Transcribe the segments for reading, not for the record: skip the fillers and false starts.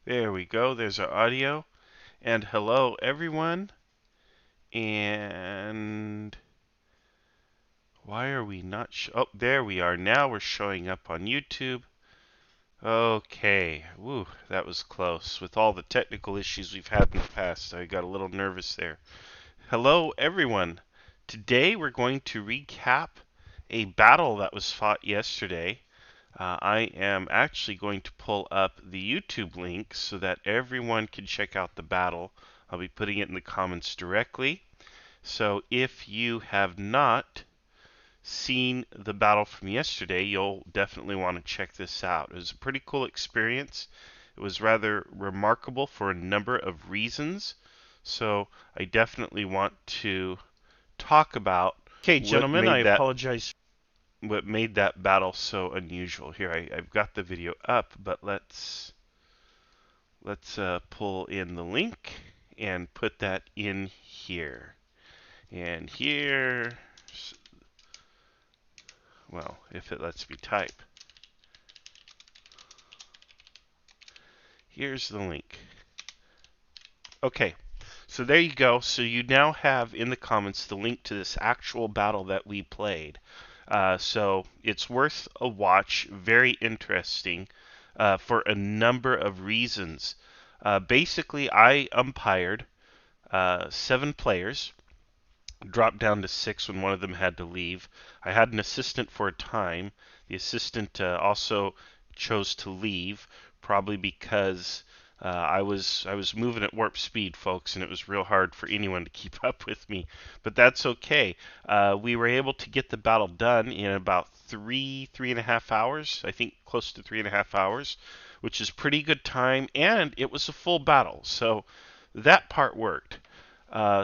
There we go. There's our audio. And hello, everyone. And why are we not? Oh, there we are. Now we're showing up on YouTube. Okay. Woo, that was close. With all the technical issues we've had in the past, I got a little nervous there. Hello, everyone. Today we're going to recap a battle that was fought yesterday. I am actually going to pull up the YouTube link so that everyone can check out the battle. I'll be putting it in the comments directly. So if you have not seen the battle from yesterday, you'll definitely want to check this out. It was a pretty cool experience. It was rather remarkable for a number of reasons. So I definitely want to talk about Okay, what gentlemen, I made that apologize. battle so unusual. Here, I've got the video up, but let's pull in the link and put that in here. And here, well, if it lets me type, here's the link. Okay, so there you go. So you now have in the comments the link to this actual battle that we played. So it's worth a watch. Very interesting for a number of reasons. Basically, I umpired 7 players, dropped down to 6 when one of them had to leave. I had an assistant for a time. The assistant also chose to leave, probably because I was moving at warp speed, folks, and it was real hard for anyone to keep up with me. But that's okay. We were able to get the battle done in about 3.5 hours. I think close to 3.5 hours, which is pretty good time, and it was a full battle, so that part worked.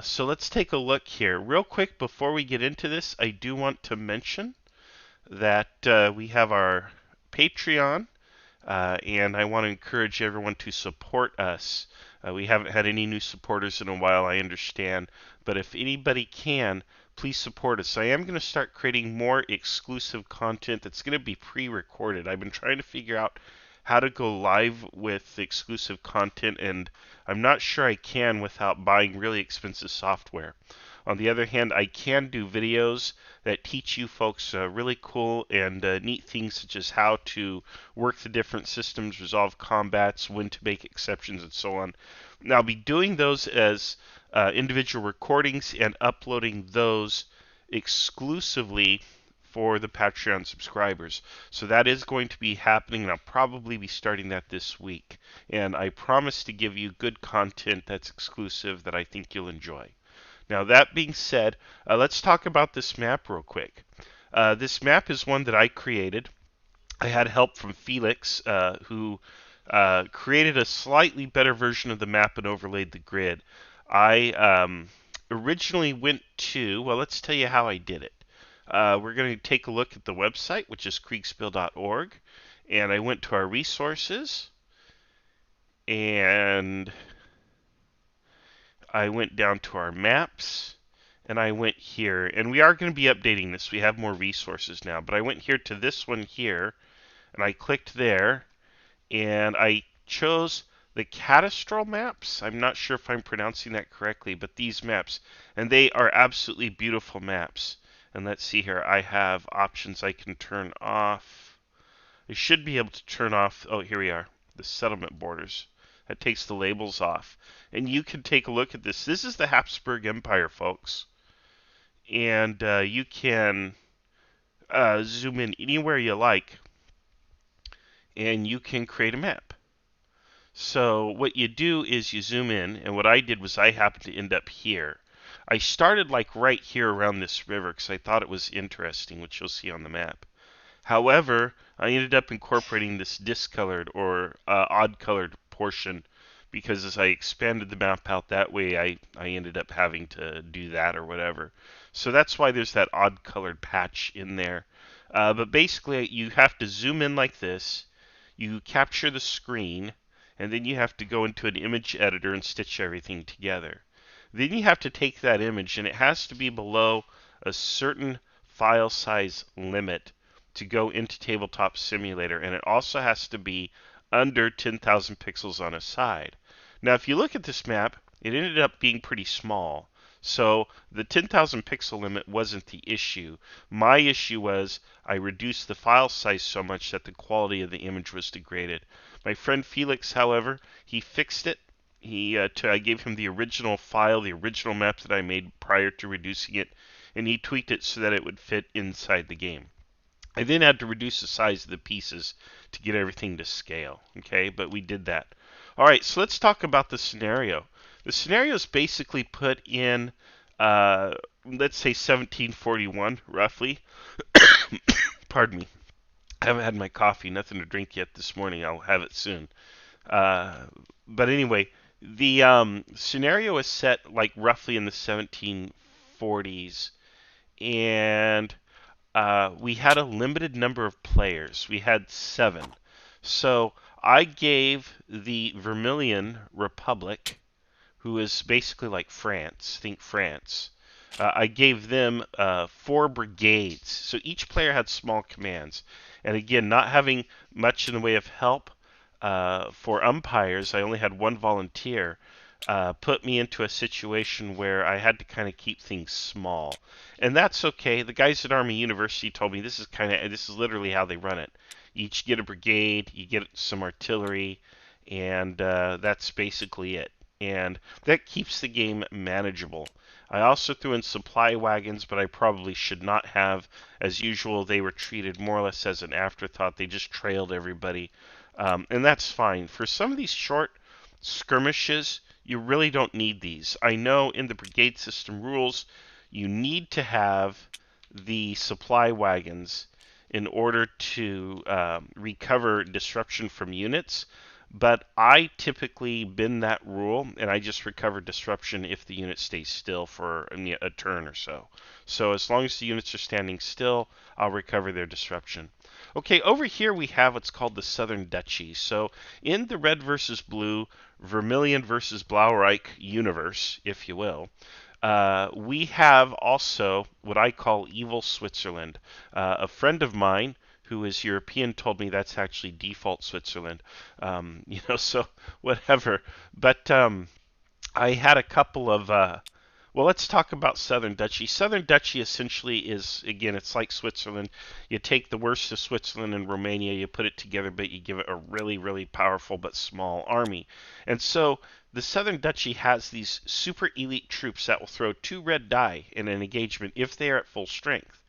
So let's take a look here. Real quick, before we get into this, I do want to mention that we have our Patreon, and I want to encourage everyone to support us. We haven't had any new supporters in a while, I understand, but if anybody can, please support us. I am going to start creating more exclusive content that's going to be pre-recorded. I've been trying to figure out how to go live with exclusive content, and I'm not sure I can without buying really expensive software. On the other hand, I can do videos that teach you folks really cool and neat things such as how to work the different systems, resolve combats, when to make exceptions, and so on. Now, I'll be doing those as individual recordings and uploading those exclusively for the Patreon subscribers. So that is going to be happening, and I'll probably be starting that this week. And I promise to give you good content that's exclusive that I think you'll enjoy. Now, that being said, let's talk about this map real quick. This map is one that I created. I had help from Felix, who created a slightly better version of the map and overlaid the grid. I originally went to, well, let's tell you how I did it. We're going to take a look at the website, which is kriegsspiel.org, and I went to our resources, and I went down to our maps, and I went here, and we are going to be updating this. We have more resources now, but I went here to this one here, and I clicked there, and I chose the cadastral maps. I'm not sure if I'm pronouncing that correctly, but these maps, and they are absolutely beautiful maps. And let's see here, I have options I can turn off. I should be able to turn off, oh, here we are, the settlement borders. That takes the labels off. And you can take a look at this. This is the Habsburg Empire, folks. And you can zoom in anywhere you like, and you can create a map. So what you do is you zoom in, and what I did was I happened to end up here. I started like right here around this river because I thought it was interesting, which you'll see on the map. However, I ended up incorporating this discolored or odd colored portion because as I expanded the map out that way, I ended up having to do that or whatever. So that's why there's that odd colored patch in there. But basically, you have to zoom in like this, you capture the screen, and then you have to go into an image editor and stitch everything together. Then you have to take that image, and it has to be below a certain file size limit to go into Tabletop Simulator, and it also has to be under 10,000 pixels on a side. Now, if you look at this map, it ended up being pretty small. So the 10,000 pixel limit wasn't the issue. My issue was I reduced the file size so much that the quality of the image was degraded. My friend Felix, however, he fixed it. I gave him the original file, the original map that I made prior to reducing it, and he tweaked it so that it would fit inside the game. I then had to reduce the size of the pieces to get everything to scale, okay? But we did that. All right, so let's talk about the scenario. The scenario is basically put in, let's say 1741, roughly. Pardon me. I haven't had my coffee, nothing to drink yet this morning. I'll have it soon. But anyway, the scenario is set like roughly in the 1740s, and we had a limited number of players. We had 7. So I gave the Vermillion Republic, who is basically like France, think France. I gave them 4 brigades. So each player had small commands. And again, not having much in the way of help for umpires, I only had 1 volunteer. Put me into a situation where I had to kind of keep things small, and that's okay. The guys at Army University told me this is literally how they run it. You each get a brigade, you get some artillery, and that's basically it. And that keeps the game manageable. I also threw in supply wagons, but I probably should not have. As usual, they were treated more or less as an afterthought. They just trailed everybody, and that's fine. For some of these short skirmishes, you really don't need these. I know in the brigade system rules, you need to have the supply wagons in order to recover disruption from units, but I typically bend that rule and I just recover disruption if the unit stays still for a turn or so. So as long as the units are standing still, I'll recover their disruption. Okay, over here we have what's called the Southern Duchy. So in the red versus blue, Vermilion versus Blaureich universe, if you will, we have also what I call evil Switzerland. A friend of mine who is European told me that's actually default Switzerland. So whatever. But I had a couple of well, let's talk about Southern Duchy. Southern Duchy essentially is, again, it's like Switzerland. You take the worst of Switzerland and Romania, you put it together, but you give it a really, really powerful but small army. And so the Southern Duchy has these super elite troops that will throw 2 red die in an engagement if they are at full strength.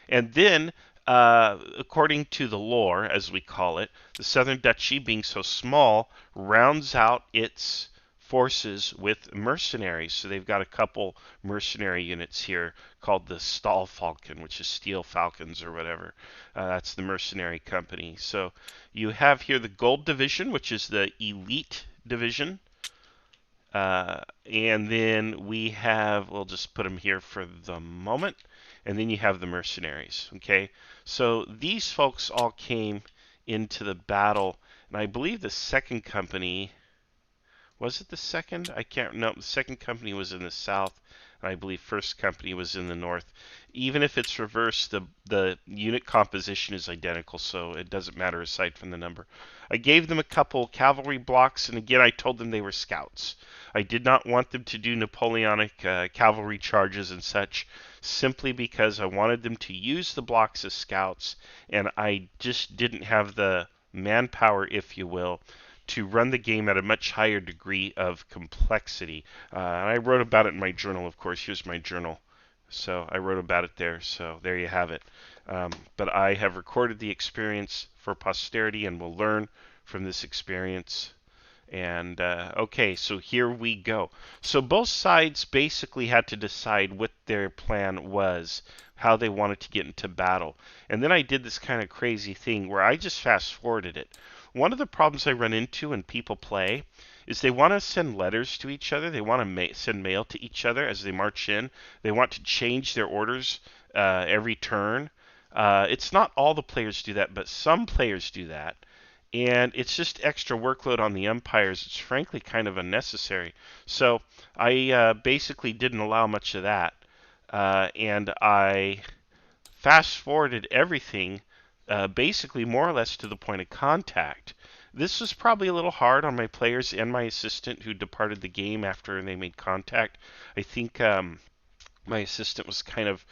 And then, according to the lore, as we call it, the Southern Duchy, being so small, rounds out its forces with mercenaries. So they've got a couple mercenary units here called the Stahl Falcon, which is Steel Falcons or whatever. That's the mercenary company. So you have here the Gold Division, which is the elite division. And then we have, we'll just put them here for the moment. And then you have the mercenaries. Okay, so these folks all came into the battle, and I believe the second company, was it the second? I can't. No, the second company was in the south, and I believe first company was in the north. Even if it's reversed, the unit composition is identical, so it doesn't matter aside from the number. I gave them a couple cavalry blocks, and again, I told them they were scouts. I did not want them to do Napoleonic cavalry charges and such, simply because I wanted them to use the blocks as scouts, and I just didn't have the manpower, if you will, to run the game at a much higher degree of complexity. And I wrote about it in my journal, of course. Here's my journal. So I wrote about it there. So there you have it. But I have recorded the experience for posterity and will learn from this experience. And okay, so here we go. So both sides basically had to decide what their plan was, how they wanted to get into battle. And then I did this kind of crazy thing where I just fast forwarded it. One of the problems I run into when people play is they want to send letters to each other. They want to send mail to each other as they march in. They want to change their orders every turn. It's not all the players do that, but some players do that. And it's just extra workload on the umpires. It's frankly kind of unnecessary. So I basically didn't allow much of that. And I fast forwarded everything basically more or less to the point of contact. This was probably a little hard on my players and my assistant who departed the game after they made contact. I think my assistant was kind of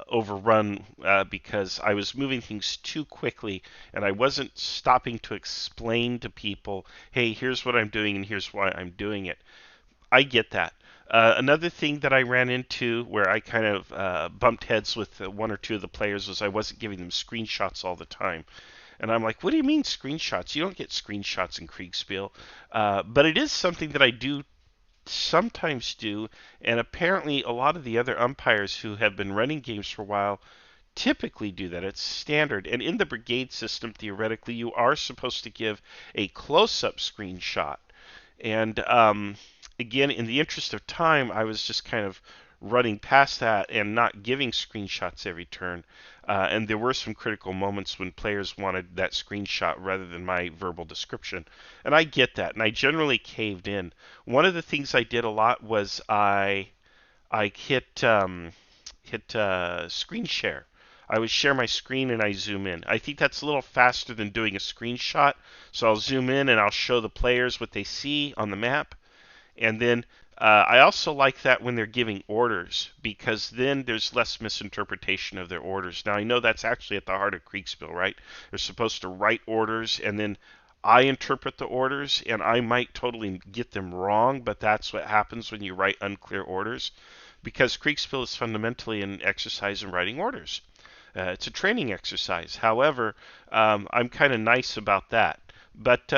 overrun because I was moving things too quickly and I wasn't stopping to explain to people, hey, here's what I'm doing and here's why I'm doing it. I get that. Another thing that I ran into where I kind of bumped heads with one or two of the players was I wasn't giving them screenshots all the time. And I'm like, what do you mean screenshots? You don't get screenshots in Kriegsspiel. But it is something that I do sometimes do, and apparently a lot of the other umpires who have been running games for a while typically do that. It's standard. And in the brigade system, theoretically, you are supposed to give a close up screenshot. And again, in the interest of time, I was just kind of running past that and not giving screenshots every turn. And there were some critical moments when players wanted that screenshot rather than my verbal description. And I get that, and I generally caved in. One of the things I did a lot was I hit screen share. I would share my screen and I zoom in. I think that's a little faster than doing a screenshot. So I'll zoom in and I'll show the players what they see on the map. And then I also like that when they're giving orders because then there's less misinterpretation of their orders. Now I know that's actually at the heart of Kriegsspiel, right? They're supposed to write orders and then I interpret the orders and I might totally get them wrong, but that's what happens when you write unclear orders because Kriegsspiel is fundamentally an exercise in writing orders. It's a training exercise. However, I'm kind of nice about that. But,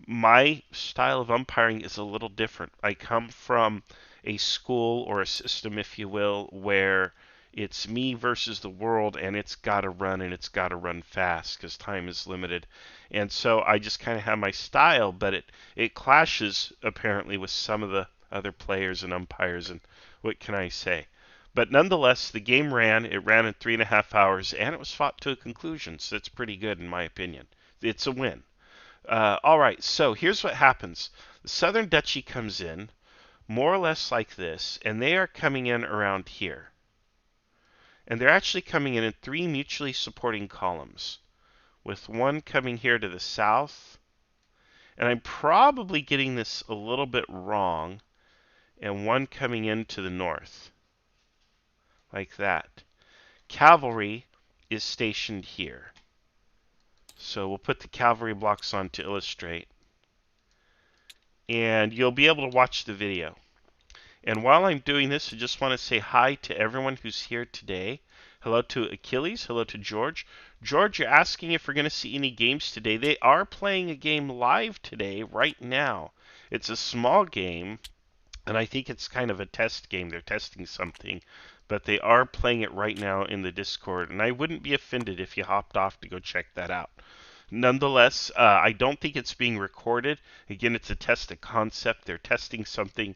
my style of umpiring is a little different. I come from a school or a system, if you will, where it's me versus the world and it's got to run and it's got to run fast because time is limited. And so I just kind of have my style, but it clashes apparently with some of the other players and umpires, and what can I say? But nonetheless, the game ran. It ran in 3.5 hours, and it was fought to a conclusion. So that's pretty good, in my opinion. It's a win. All right, so here's what happens. The Southern Duchy comes in, more or less like this, and they are coming in around here. And they're actually coming in three mutually supporting columns, with one coming here to the south. And I'm probably getting this a little bit wrong, and one coming in to the north, like that. Cavalry is stationed here. So we'll put the cavalry blocks on to illustrate. And you'll be able to watch the video. And while I'm doing this, I just want to say hi to everyone who's here today. Hello to Achilles. Hello to George. George, you're asking if we're going to see any games today. They are playing a game live today, right now. It's a small game, and I think it's kind of a test game. They're testing something, but they are playing it right now in the Discord, and I wouldn't be offended if you hopped off to go check that out. Nonetheless, I don't think it's being recorded. Again, it's a test of concept. They're testing something,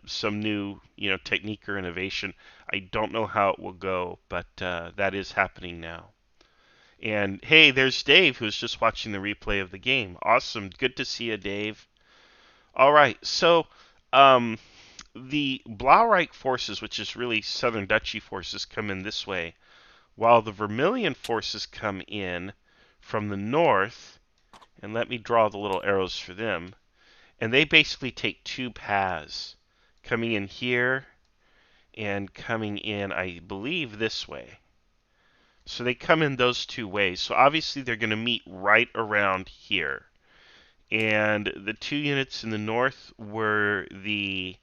some new, technique or innovation. I don't know how it will go, but that is happening now. And hey, there's Dave, who's just watching the replay of the game. Awesome. Good to see you, Dave. All right, so the Blaureich forces, which is really Southern Duchy forces, come in this way, while the Vermillion forces come in from the north, and let me draw the little arrows for them, and they basically take two paths, coming in here and coming in, I believe, this way. So they come in those two ways. So obviously they're going to meet right around here. And the two units in the north were the,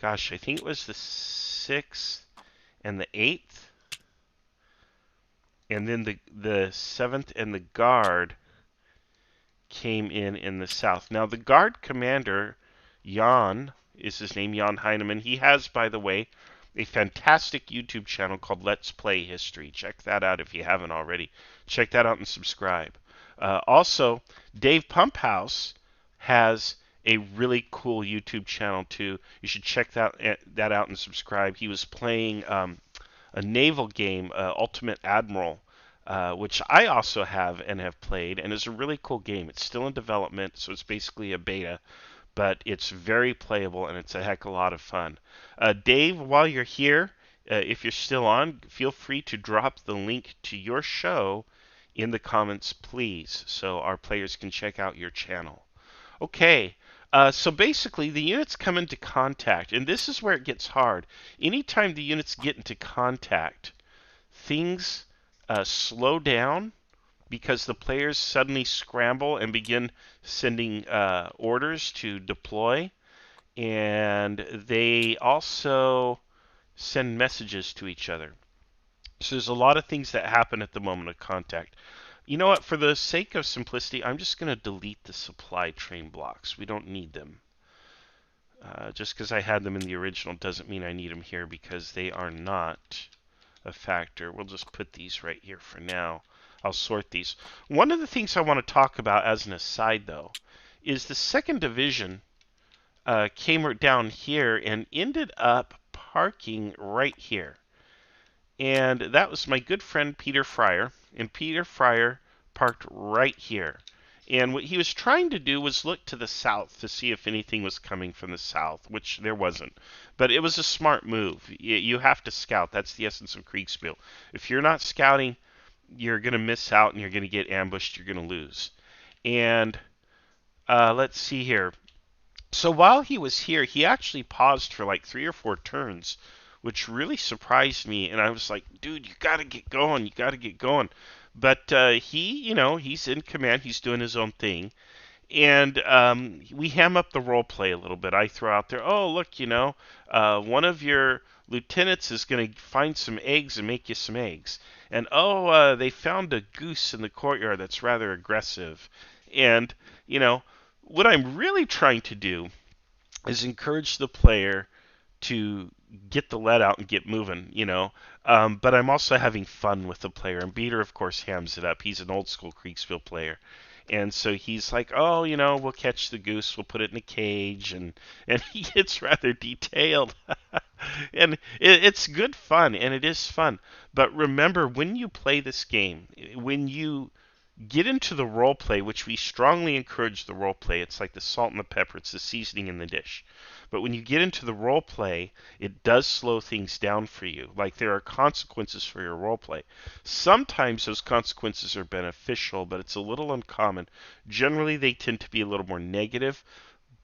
I think it was the 6th and the 8th. And then the 7th and the Guard came in the south. Now, the Guard commander, Jan, is his name, Jan Heinemann. He has, by the way, a fantastic YouTube channel called Let's Play History. Check that out if you haven't already. Check that out and subscribe. Also, Dave Pumphouse has a really cool YouTube channel too. You should check that out and subscribe. He was playing a naval game, Ultimate Admiral, which I also have and have played, and is a really cool game. It's still in development, so it's basically a beta, but it's very playable and it's a heck of a lot of fun. Dave, while you're here, if you're still on, feel free to drop the link to your show in the comments, please, so our players can check out your channel. Okay, so basically the units come into contact, and this is where it gets hard. Anytime the units get into contact, things slow down because the players suddenly scramble and begin sending orders to deploy, and they also send messages to each other. So there's a lot of things that happen at the moment of contact. You know what? For the sake of simplicity, I'm just going to delete the supply train blocks. We don't need them. Just because I had them in the original doesn't mean I need them here because they are not a factor. We'll just put these right here for now. I'll sort these. One of the things I want to talk about as an aside, though, is the second division came down here and ended up parking right here. And that was my good friend Peter Fryer. And Peter Fryer parked right here. And what he was trying to do was look to the south to see if anything was coming from the south, which there wasn't. But it was a smart move. You have to scout. That's the essence of Kriegsspiel. If you're not scouting, you're going to miss out and you're going to get ambushed. You're going to lose. And let's see here. So while he was here, he actually paused for like 3 or 4 turns, which really surprised me. And I was like, dude, you got to get going. You got to get going. But he's in command. He's doing his own thing. And we ham up the role play a little bit. I throw out there, oh, look, one of your lieutenants is going to find some eggs and make you some eggs. And, oh, they found a goose in the courtyard that's rather aggressive. And, what I'm really trying to do is encourage the player to get the lead out and get moving. But I'm also having fun with the player. And Peter, of course, hams it up. He's an old school Kriegsspiel player. And so he's like, oh, we'll catch the goose, we'll put it in a cage, and he gets rather detailed. And it's good fun, and it is fun. But remember, when you play this game, when you get into the role play, which we strongly encourage the role play, it's like the salt and the pepper, it's the seasoning in the dish. But when you get into the role play, it does slow things down for you. Like there are consequences for your role play. Sometimes those consequences are beneficial, but it's a little uncommon. Generally, they tend to be a little more negative,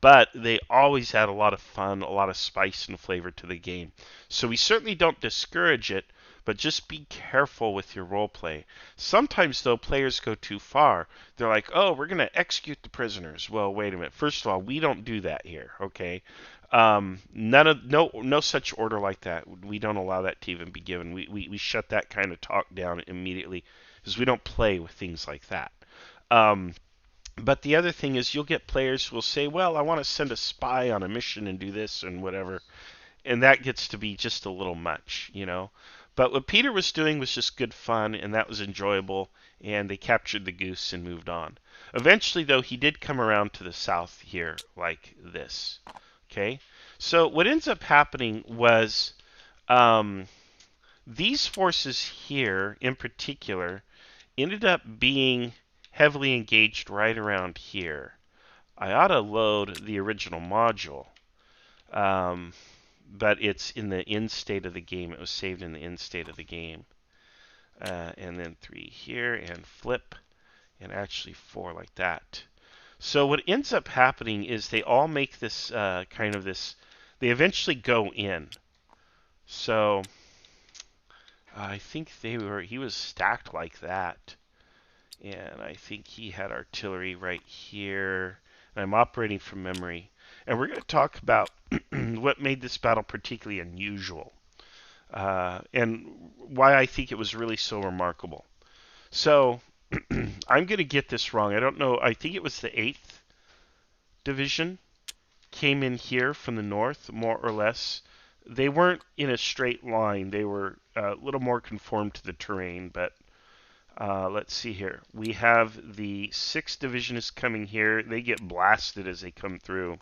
but they always add a lot of fun, a lot of spice and flavor to the game. So we certainly don't discourage it, but just be careful with your role play. Sometimes, though, players go too far. They're like, oh, we're going to execute the prisoners. Well, wait a minute. First of all, we don't do that here, okay? No such order like that. We don't allow that to even be given. We shut that kind of talk down immediately because we don't play with things like that. But the other thing is you'll get players who will say, well, I want to send a spy on a mission and do this and whatever. And that gets to be just a little much. But what Peter was doing was just good fun, and that was enjoyable, and they captured the goose and moved on. Eventually, though, he did come around to the south here, like this. Okay? So what ends up happening was these forces here, in particular, ended up being heavily engaged right around here. I ought to load the original module. But it's in the end state of the game. It was saved in the end state of the game. And then 3 here, and flip, and actually 4 like that. So what ends up happening is they all make this they eventually go in. So I think he was stacked like that. And I think he had artillery right here. And I'm operating from memory. And we're going to talk about what made this battle particularly unusual and why I think it was really so remarkable. So I'm going to get this wrong. I don't know. I think it was the 8th Division came in here from the north, more or less. They weren't in a straight line. They were a little more conformed to the terrain, but let's see here. We have the 6th Division is coming here. They get blasted as they come through.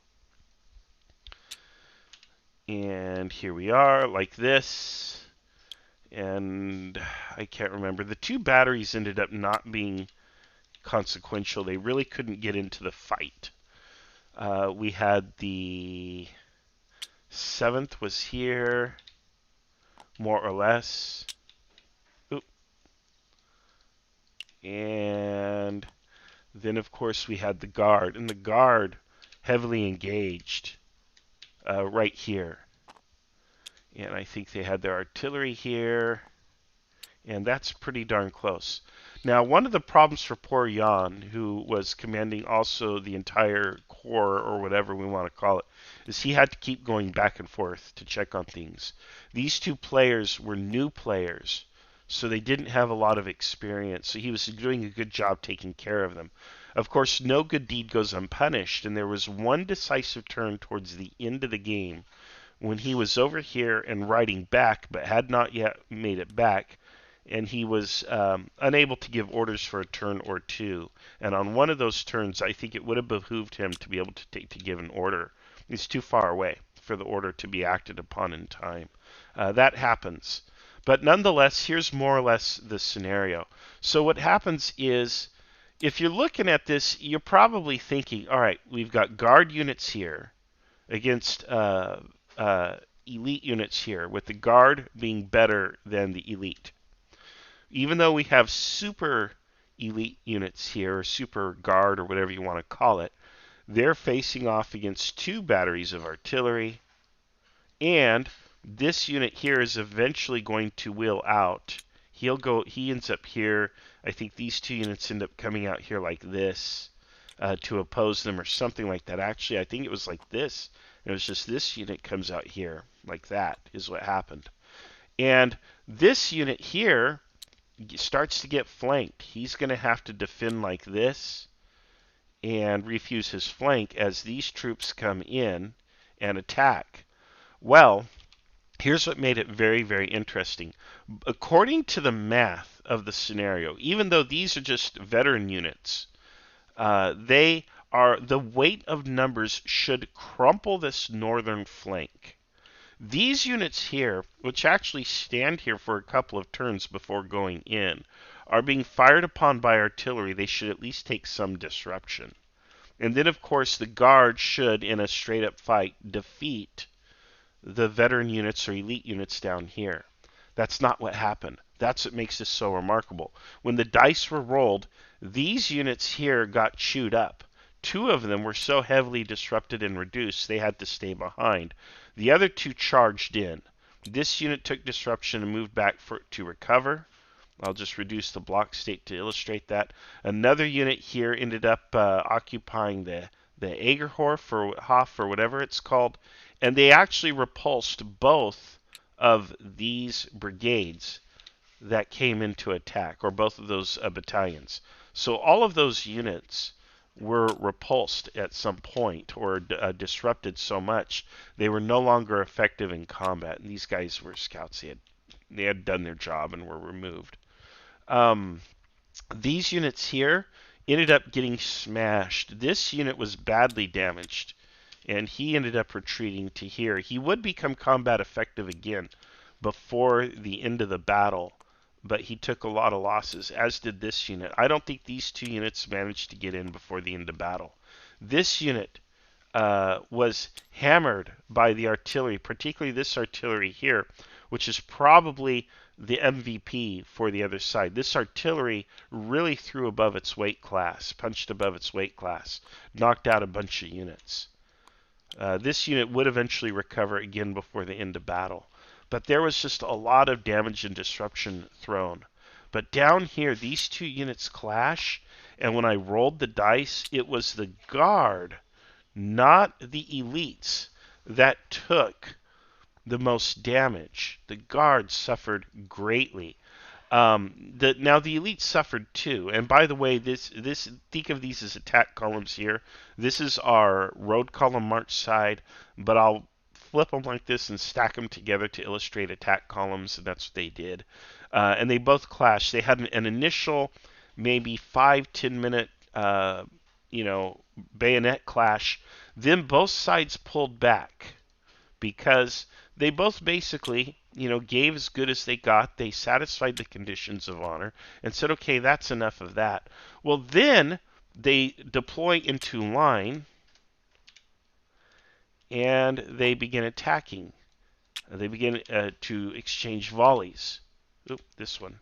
And here we are, like this. And I can't remember. The 2 batteries ended up not being consequential. They really couldn't get into the fight. We had the 7th was here, more or less. Oop. And then, of course, we had the guard. And the guard heavily engaged right here. And I think they had their artillery here. And that's pretty darn close. Now, one of the problems for poor Jan, who was commanding also the entire corps, or whatever we want to call it, is he had to keep going back and forth to check on things. These two players were new players, so they didn't have a lot of experience, so he was doing a good job taking care of them. Of course, no good deed goes unpunished, and there was one decisive turn towards the end of the game when he was over here and riding back, but had not yet made it back, and he was unable to give orders for a turn or two. And on one of those turns, I think it would have behooved him to be able to give an order. He's too far away for the order to be acted upon in time. That happens. But nonetheless, here's more or less the scenario. So what happens is, if you're looking at this, you're probably thinking, all right, we've got guard units here against elite units here, with the guard being better than the elite. Even though we have super elite units here, or super guard, or whatever you want to call it, they're facing off against two batteries of artillery, and this unit here is eventually going to wheel out. He ends up here. I think these two units end up coming out here like this to oppose them, or something like that. Actually, I think it was like this. It was just this unit comes out here like that is what happened. And this unit here starts to get flanked. He's going to have to defend like this and refuse his flank as these troops come in and attack. Well, here's what made it very, very interesting. According to the math of the scenario, even though these are just veteran units, the weight of numbers should crumple this northern flank. These units here, which actually stand here for a couple of turns before going in, are being fired upon by artillery. They should at least take some disruption. And then, of course, the guard should, in a straight-up fight, defeat the veteran units or elite units down here. That's not what happened. That's what makes this so remarkable. When the dice were rolled, these units here got chewed up. Two of them were so heavily disrupted and reduced they had to stay behind. The other two charged in. This unit took disruption and moved back to recover. I'll just reduce the block state to illustrate that. Another unit here ended up occupying the Egerhof or whatever it's called, and they actually repulsed both of these brigades that came into attack, or both of those battalions. So all of those units were repulsed at some point, or disrupted so much they were no longer effective in combat. And these guys were scouts. They had done their job and were removed. These units here ended up getting smashed. This unit was badly damaged, and he ended up retreating to here. He would become combat effective again before the end of the battle, but he took a lot of losses, as did this unit. I don't think these two units managed to get in before the end of battle. This unit was hammered by the artillery, particularly this artillery here, which is probably the MVP for the other side. This artillery really threw above its weight class, punched above its weight class, knocked out a bunch of units. This unit would eventually recover again before the end of battle. But there was just a lot of damage and disruption thrown. But down here, these two units clash, and when I rolled the dice, it was the guard, not the elites, that took the most damage. The guard suffered greatly. Now the elites suffered too. And by the way, this think of these as attack columns here. This is our road column march side, but I'll flip them like this and stack them together to illustrate attack columns, and that's what they did. And they both clashed. They had an initial maybe 5-10 minute bayonet clash. Then both sides pulled back because they both basically gave as good as they got. They satisfied the conditions of honor and said, okay, that's enough of that. Well, then they deploy into line and they begin attacking. They begin to exchange volleys. Oop, this one.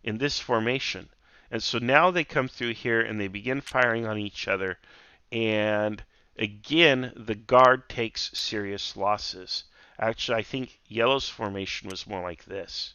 In this formation. And so now they come through here and they begin firing on each other. And again, the guard takes serious losses. Actually, I think yellow's formation was more like this.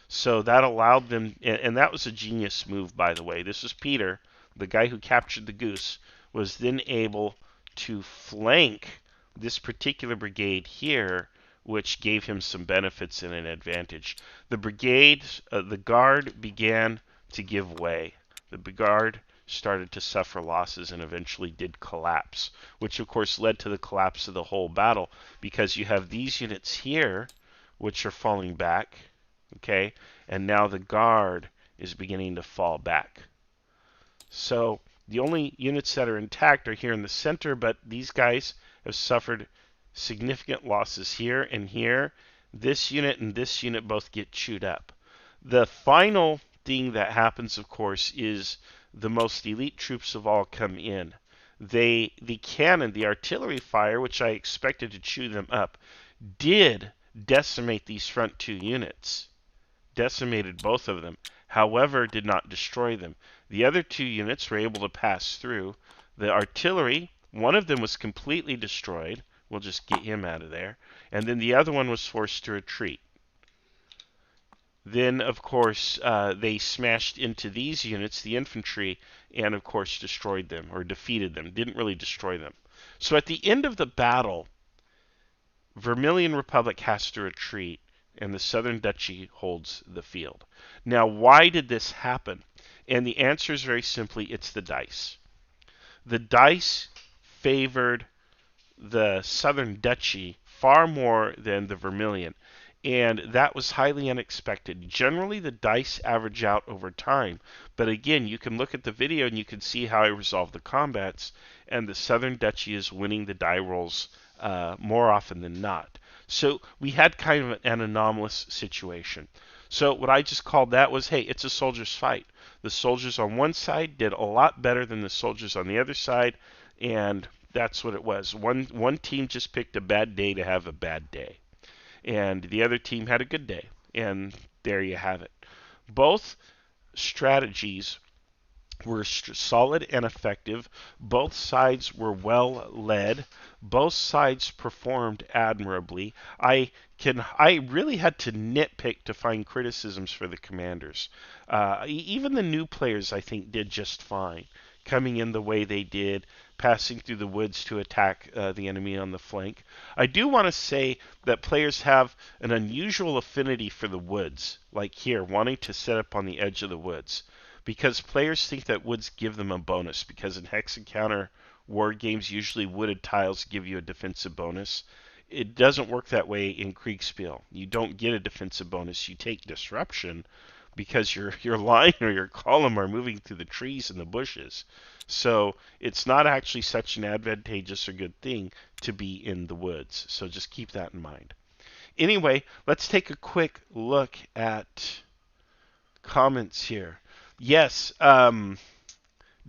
So that allowed them, and that was a genius move, by the way. This was Peter, the guy who captured the goose, was then able to flank this particular brigade here, which gave him some benefits and an advantage. The brigade, the guard began to give way. The guard started to suffer losses and eventually did collapse, which of course led to the collapse of the whole battle because you have these units here, which are falling back, okay, and now the guard is beginning to fall back. So the only units that are intact are here in the center, but these guys have suffered significant losses here and here. This unit and this unit both get chewed up. The final thing that happens, of course, is the most elite troops of all come in. The cannon, the artillery fire, which I expected to chew them up, did decimate these front two units. Decimated both of them, however, did not destroy them. The other two units were able to pass through. The artillery, one of them was completely destroyed. We'll just get him out of there. And then the other one was forced to retreat. Then, of course, they smashed into these units, the infantry, and, of course, destroyed them, or defeated them. Didn't really destroy them. So at the end of the battle, Vermillion Republic has to retreat, and the Southern Duchy holds the field. Now, why did this happen? And the answer is very simply, it's the dice. The dice favored the Southern Duchy far more than the Vermillion, and that was highly unexpected. Generally, the dice average out over time, but again, you can look at the video and you can see how I resolve the combats, and the Southern Duchy is winning the die rolls more often than not. So we had kind of an anomalous situation. So what I just called that was, hey, it's a soldier's fight. The soldiers on one side did a lot better than the soldiers on the other side, and that's what it was. One team just picked a bad day to have a bad day, and the other team had a good day, and there you have it. Both strategies were solid and effective. Both sides were well led. Both sides performed admirably. I really had to nitpick to find criticisms for the commanders. Even the new players, I think, did just fine, coming in the way they did, passing through the woods to attack the enemy on the flank. I do want to say that players have an unusual affinity for the woods, like here, wanting to set up on the edge of the woods, because players think that woods give them a bonus, because in Hex Encounter war games, usually wooded tiles give you a defensive bonus. It doesn't work that way in Kriegsspiel. You don't get a defensive bonus. You take disruption because your line or your column are moving through the trees and the bushes. So it's not actually such an advantageous or good thing to be in the woods. So just keep that in mind. Anyway, let's take a quick look at comments here. Yes,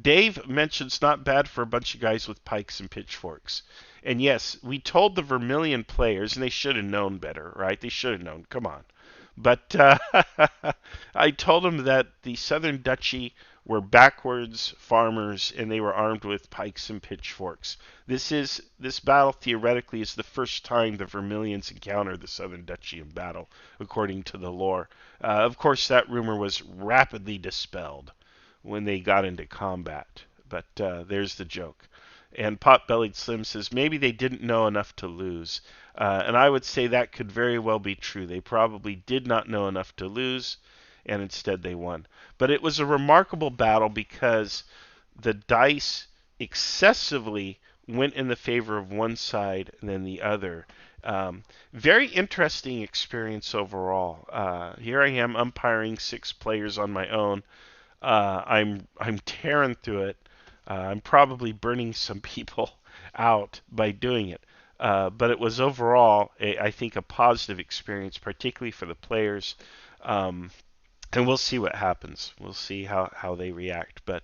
Dave mentions not bad for a bunch of guys with pikes and pitchforks. And yes, we told the Vermillion players, and they should have known better, right? They should have known. Come on. But I told them that the Southern Duchy were backwards farmers, and they were armed with pikes and pitchforks. This battle theoretically is the first time the Vermillions encounter the Southern Duchy in battle, according to the lore. Of course, that rumor was rapidly dispelled when they got into combat. But there's the joke. And Pot-Bellied Slim says maybe they didn't know enough to lose. And I would say that could very well be true. They probably did not know enough to lose, and instead they won. But it was a remarkable battle because the dice excessively went in the favor of one side than the other. Very interesting experience overall. Here I am umpiring 6 players on my own. I'm tearing through it. I'm probably burning some people out by doing it. But it was overall, I think, a positive experience, particularly for the players. And we'll see what happens. We'll see how they react. But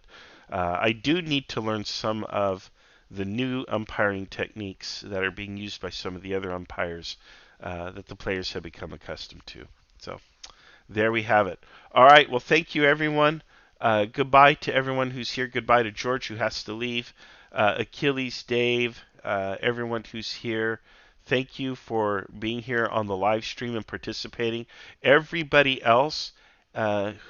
I do need to learn some of the new umpiring techniques that are being used by some of the other umpires that the players have become accustomed to. So there we have it. All right. Well, thank you, everyone. Goodbye to everyone who's here. Goodbye to George, who has to leave. Achilles, Dave, everyone who's here. Thank you for being here on the live stream and participating. Everybody else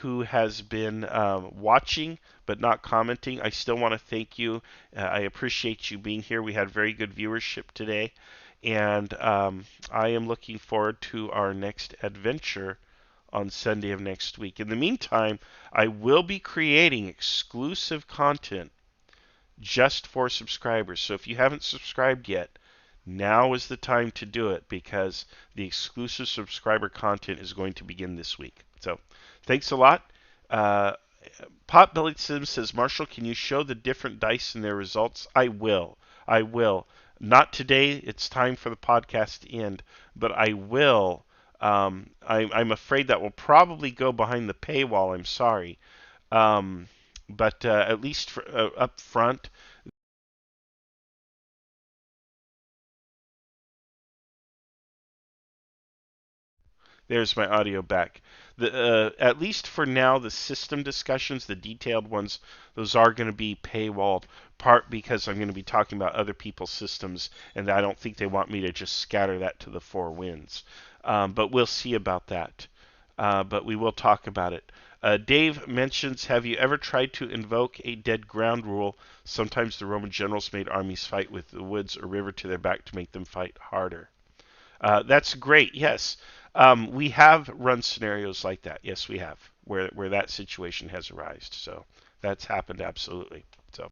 who has been watching but not commenting, I still want to thank you. I appreciate you being here. We had very good viewership today. And I am looking forward to our next adventure on Sunday of next week. In the meantime, I will be creating exclusive content just for subscribers. So if you haven't subscribed yet, now is the time to do it because the exclusive subscriber content is going to begin this week. So thanks a lot. Uh, Potbelly Sim says, Marshall, can you show the different dice and their results? I will. I will. Not today. It's time for the podcast to end, but I will. I'm afraid that will probably go behind the paywall. I'm sorry. Um, but at least for, up front, there's my audio back. At least for now, the system discussions, the detailed ones, those are going to be paywalled. Part because I'm going to be talking about other people's systems, and I don't think they want me to just scatter that to the four winds. But we'll see about that. But we will talk about it. Dave mentions, have you ever tried to invoke a dead ground rule? Sometimes the Roman generals made armies fight with the woods or river to their back to make them fight harder. That's great. Yes, we have run scenarios like that. Yes, we have where that situation has arisen. So that's happened absolutely.